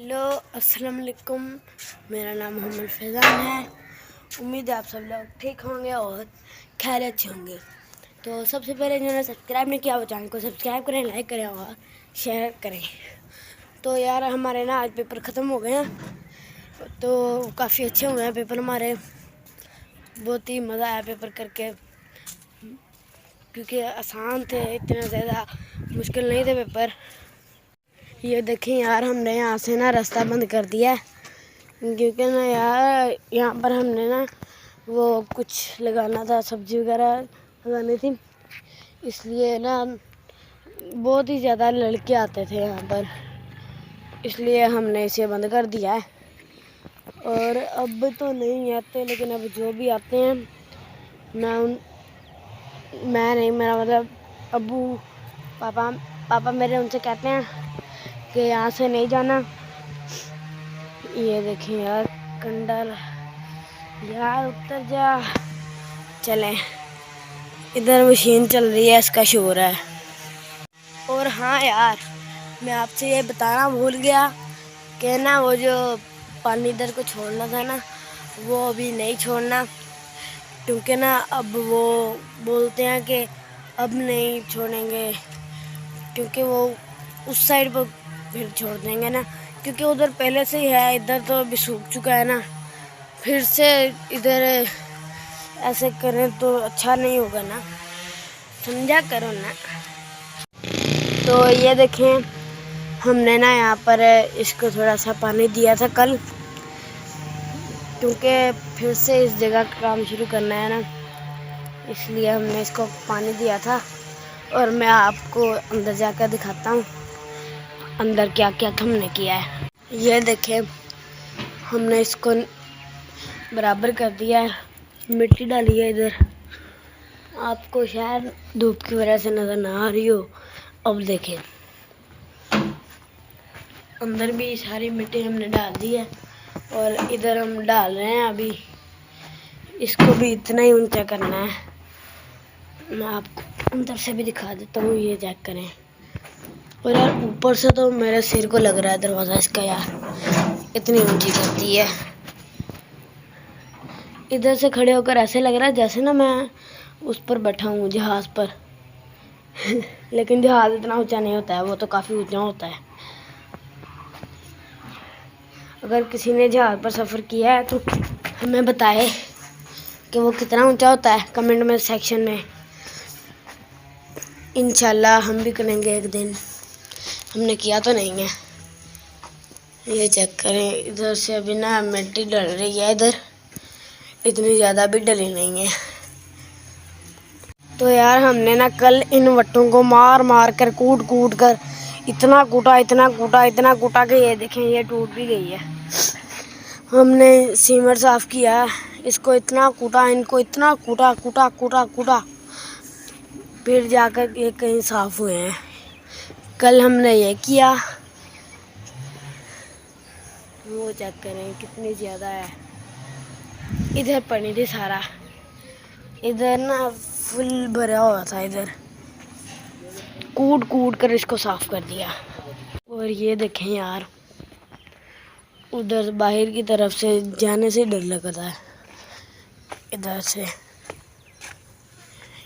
Hello अस्सलाम वालेकुम। मेरा नाम मोहम्मद फैज़ान है। उम्मीद है आप सब लोग ठीक होंगे और खैरियत से होंगे। तो सबसे पहले जिन्होंने सब्सक्राइब नहीं किया वो चैनल को सब्सक्राइब करें, लाइक करें और शेयर करें। तो यार हमारे ना आज पेपर ख़त्म हो गए हैं, तो काफ़ी अच्छे हुए हैं पेपर हमारे। बहुत ही मज़ा आया पेपर करके, क्योंकि आसान थे, इतना ज़्यादा मुश्किल नहीं थे पेपर। ये देखें यार, हमने यहाँ से ना रास्ता बंद कर दिया है, क्योंकि ना यार यहाँ पर हमने ना वो कुछ लगाना था, सब्ज़ी वगैरह लगानी थी, इसलिए ना बहुत ही ज़्यादा लड़के आते थे यहाँ पर, इसलिए हमने इसे बंद कर दिया है। और अब तो नहीं आते, लेकिन अब जो भी आते हैं मैं नहीं, मेरा मतलब अब्बू पापा मेरे उनसे कहते हैं कि यहाँ से नहीं जाना। ये देखें यार कंडल, यार उतर जा। चलें, इधर मशीन चल रही है, इसका शोर है। और हाँ यार, मैं आपसे ये बताना भूल गया कि ना वो जो पानी इधर को छोड़ना था ना, वो अभी नहीं छोड़ना, क्योंकि ना अब वो बोलते हैं कि अब नहीं छोड़ेंगे, क्योंकि वो उस साइड पर फिर छोड़ देंगे ना, क्योंकि उधर पहले से ही है, इधर तो अभी सूख चुका है ना। फिर से इधर ऐसे करें तो अच्छा नहीं होगा ना, समझा करो ना। तो ये देखें, हमने ना यहाँ पर इसको थोड़ा सा पानी दिया था कल, क्योंकि फिर से इस जगह का काम शुरू करना है ना, इसलिए हमने इसको पानी दिया था। और मैं आपको अंदर जाकर दिखाता हूँ अंदर क्या क्या हमने किया है। ये देखें, हमने इसको बराबर कर दिया है, मिट्टी डाली है इधर, आपको शायद धूप की वजह से नज़र ना आ रही हो। अब देखें, अंदर भी सारी मिट्टी हमने डाल दी है, और इधर हम डाल रहे हैं अभी, इसको भी इतना ही ऊंचा करना है। मैं आपको अंदर से भी दिखा देता हूँ, ये चेक करें। और यार ऊपर से तो मेरे सिर को लग रहा है दरवाज़ा इसका, यार इतनी ऊंची कर दी है। इधर से खड़े होकर ऐसे लग रहा है जैसे ना मैं उस पर बैठा हूँ, जहाज़ पर लेकिन जहाज़ इतना ऊंचा नहीं होता है, वो तो काफ़ी ऊंचा होता है। अगर किसी ने जहाज़ पर सफ़र किया है तो हमें बताए कि वो कितना ऊंचा होता है, कमेंट में सेक्शन में। इंशाल्लाह हम भी करेंगे एक दिन, हमने किया तो नहीं है। ये चेक करें, इधर से अभी ना मिट्टी डल रही है, इधर इतनी ज़्यादा भी डली नहीं है। तो यार हमने ना कल इन वट्टों को मार मार कर कूट कर इतना कूटा कि ये देखें, ये टूट भी गई है। हमने सीमर साफ़ किया, इसको इतना कूटा, इनको इतना कूटा, फिर जाकर ये कहीं साफ़ हुए हैं। कल हमने ये किया, वो चेक करें कितनी ज़्यादा है। इधर पानी थी सारा, इधर ना फुल भरा हुआ था, इधर कूट कर इसको साफ़ कर दिया। और ये देखें यार, उधर बाहर की तरफ से जाने से डर लगता है, इधर से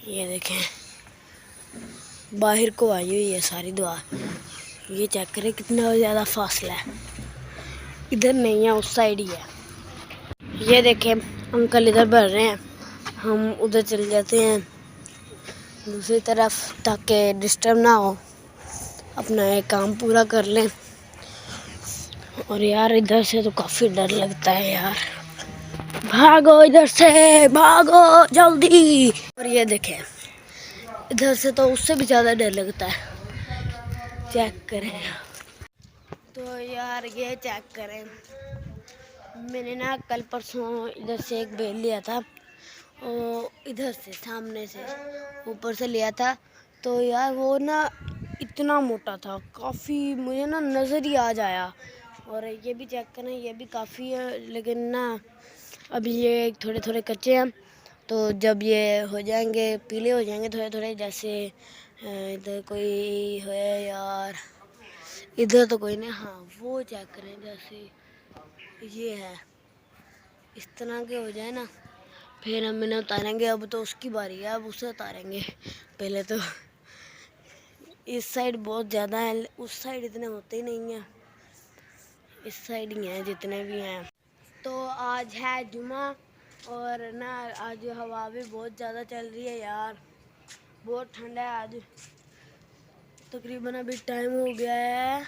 ये देखें बाहर को आई हुई है सारी दुआ। ये चेक करें कितना ज़्यादा फासला है, इधर नहीं है, उस साइड ही है। ये देखें अंकल इधर भर रहे हैं, हम उधर चले जाते हैं दूसरी तरफ, ताकि डिस्टर्ब ना हो, अपना एक काम पूरा कर लें। और यार इधर से तो काफ़ी डर लगता है यार, भागो इधर से, भागो जल्दी। और ये देखें इधर से तो उससे भी ज़्यादा डर लगता है, चेक करें। तो यार ये चेक करें, मैंने ना कल परसों इधर से एक बेल लिया था, और इधर से सामने से ऊपर से लिया था, तो यार वो ना इतना मोटा था, काफ़ी मुझे ना नज़र ही आ जाया। और ये भी चेक करें, ये भी काफ़ी है, लेकिन ना अभी ये थोड़े थोड़े कच्चे हैं, तो जब ये हो जाएंगे, पीले हो जाएंगे थोड़े थोड़े, जैसे इधर कोई है यार, इधर तो कोई नहीं। हाँ वो चेक करें, जैसे ये है, इस तरह के हो जाए ना, फिर हम इन्हें उतारेंगे। अब तो उसकी बारी है, अब उसे उतारेंगे। पहले तो इस साइड बहुत ज़्यादा है, उस साइड इतने होते ही नहीं हैं, इस साइड ही हैं जितने भी हैं। तो आज है जुमा और ना आज हवा भी बहुत ज़्यादा चल रही है यार, बहुत ठंडा है आज। तकरीबन अभी टाइम हो गया है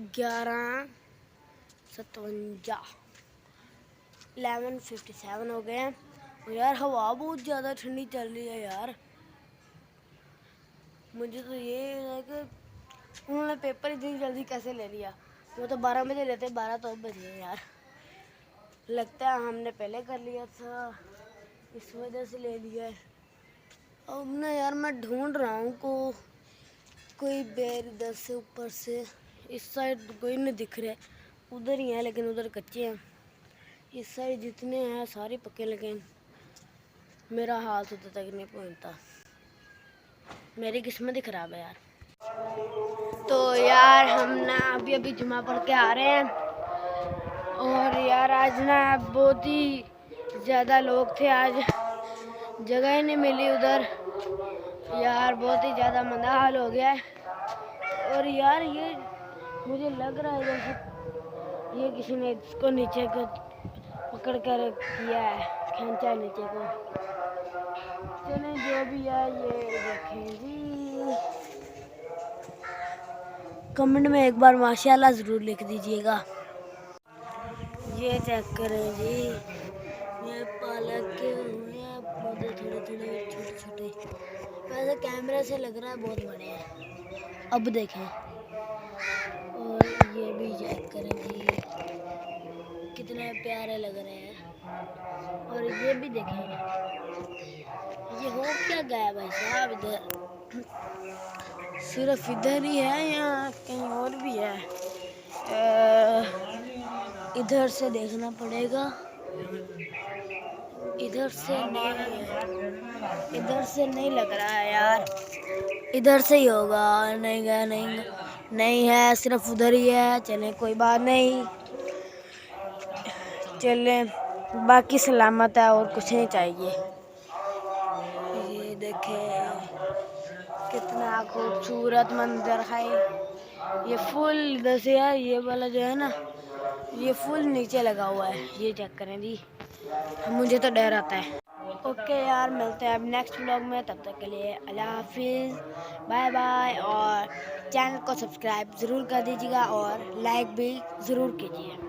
11:57, 11:57 हो गए हैं। और यार हवा बहुत ज़्यादा ठंडी चल रही है यार। मुझे तो ये है कि उन्होंने पेपर इतनी जल्दी कैसे ले लिया। वो तो 12 बजे लेते, 12 तो अब बज गए यार। लगता है हमने पहले कर लिया था, इस वजह से ले लिया है। अब ना यार मैं ढूंढ रहा हूँ कोई बेर इधर से ऊपर से। इस साइड कोई नहीं दिख रहा, उधर ही है लेकिन उधर कच्चे हैं। इस साइड जितने हैं सारे पक्के, लेकिन मेरा हाथ उधर तक नहीं पहुँचता। मेरी किस्मत ही खराब है यार। तो यार हम ना अभी अभी जुमा पढ़ के आ रहे हैं, और यार आज ना बहुत ही ज़्यादा लोग थे, आज जगह ही नहीं मिली उधर यार, बहुत ही ज़्यादा मंदा हाल हो गया है। और यार ये मुझे लग रहा है जैसे ये किसी ने इसको नीचे को पकड़ कर किया है, खींचा है नीचे को। चलें जो भी है, ये देखें जी। कमेंट में एक बार माशाल्लाह ज़रूर लिख दीजिएगा। ये चेक करें जी, ये पालक के हुए हैं पौधे, थोड़े थोड़े छोटे छोटे। वैसे कैमरे से लग रहा है बहुत बड़े हैं। अब देखें, और ये भी चेक करें जी, कितने प्यारे लग रहे हैं। और ये भी देखें, ये हो क्या गया भाई साहब, इधर सिर्फ इधर ही है या कहीं और भी है? इधर से देखना पड़ेगा, इधर से नहीं है, इधर से नहीं लग रहा है यार, इधर से ही होगा। नहीं गया, नहीं है, सिर्फ उधर ही है। चलें कोई बात नहीं, चलें बाकी सलामत है और कुछ नहीं चाहिए। ये देखें कितना खूबसूरत मंजर है। ये फूल इधर से है, ये वाला जो है ना, ये फूल नीचे लगा हुआ है। ये चेक करें जी, मुझे तो डर आता है। ओके यार, मिलते हैं अब नेक्स्ट व्लॉग में, तब तक के लिए अल्लाह हाफिज़, बाय बाय। और चैनल को सब्सक्राइब ज़रूर कर दीजिएगा और लाइक भी ज़रूर कीजिए।